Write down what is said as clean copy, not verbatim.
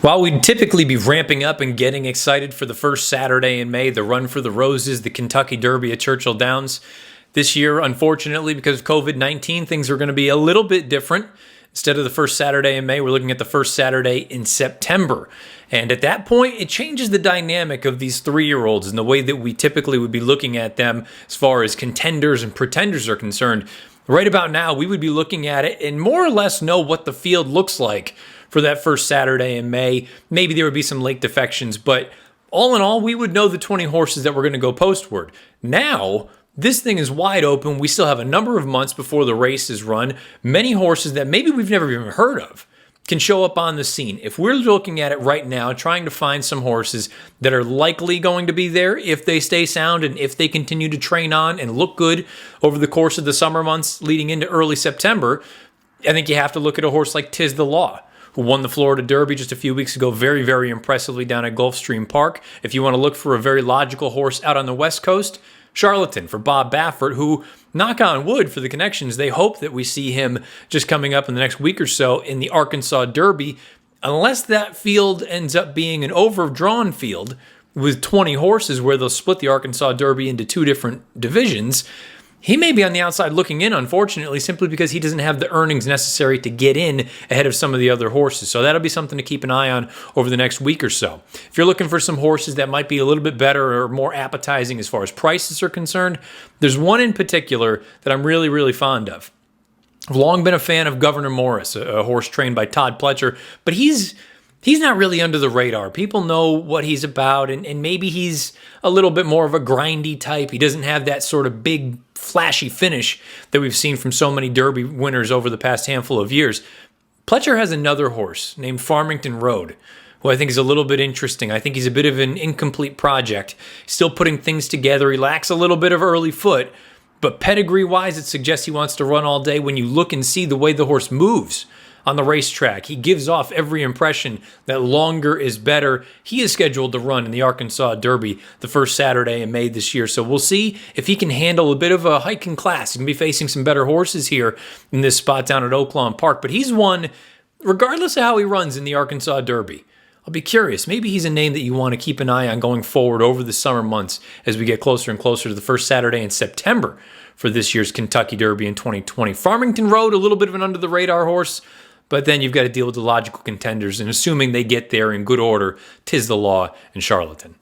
While we'd typically be ramping up and getting excited for the first Saturday in May, the Run for the Roses, the Kentucky Derby at Churchill Downs, this year, unfortunately, because of COVID-19, things are going to be a little bit different. Instead of the first Saturday in May, we're looking at the first Saturday in September. And at that point, it changes the dynamic of these three-year-olds and the way that we typically would be looking at them as far as contenders and pretenders are concerned. Right about now, we would be looking at it and more or less know what the field looks like for that first Saturday in May. Maybe there would be some late defections, but all in all, we would know the 20 horses that were going to go postward. Now, this thing is wide open. We still have a number of months before the race is run. Many horses that maybe we've never even heard of can show up on the scene. If we're looking at it right now, trying to find some horses that are likely going to be there if they stay sound and if they continue to train on and look good over the course of the summer months leading into early September, I think you have to look at a horse like Tiz the Law, who won the Florida Derby just a few weeks ago very, very impressively down at Gulfstream Park. If you want to look for a very logical horse out on the West Coast, Charlatan for Bob Baffert, who, knock on wood for the connections, they hope that we see him just coming up in the next week or so in the Arkansas Derby. Unless that field ends up being an overdrawn field with 20 horses where they'll split the Arkansas Derby into two different divisions, he may be on the outside looking in, unfortunately, simply because he doesn't have the earnings necessary to get in ahead of some of the other horses. So that'll be something to keep an eye on over the next week or so. If you're looking for some horses that might be a little bit better or more appetizing as far as prices are concerned, there's one in particular that I'm really, really fond of. I've long been a fan of Governor Morris, a horse trained by Todd Pletcher, but he's not really under the radar. People know what he's about, and maybe he's a little bit more of a grindy type. He doesn't have that sort of big, flashy finish that we've seen from so many Derby winners over the past handful of years. Pletcher has another horse named Farmington Road, who I think is a little bit interesting. I think he's a bit of an incomplete project. Still putting things together. He lacks a little bit of early foot, but pedigree-wise, it suggests he wants to run all day. When you look and see the way the horse moves on the racetrack, he gives off every impression that longer is better. He is scheduled to run in the Arkansas Derby the first Saturday in May this year. So we'll see if he can handle a bit of a hike in class. He can be facing some better horses here in this spot down at Oaklawn Park. But he's one, regardless of how he runs in the Arkansas Derby. I'll be curious. Maybe he's a name that you want to keep an eye on going forward over the summer months as we get closer and closer to the first Saturday in September for this year's Kentucky Derby in 2020. Farmington Road, a little bit of an under-the-radar horse, but then you've got to deal with the logical contenders, and assuming they get there in good order, Tiz the Law and Charlatan.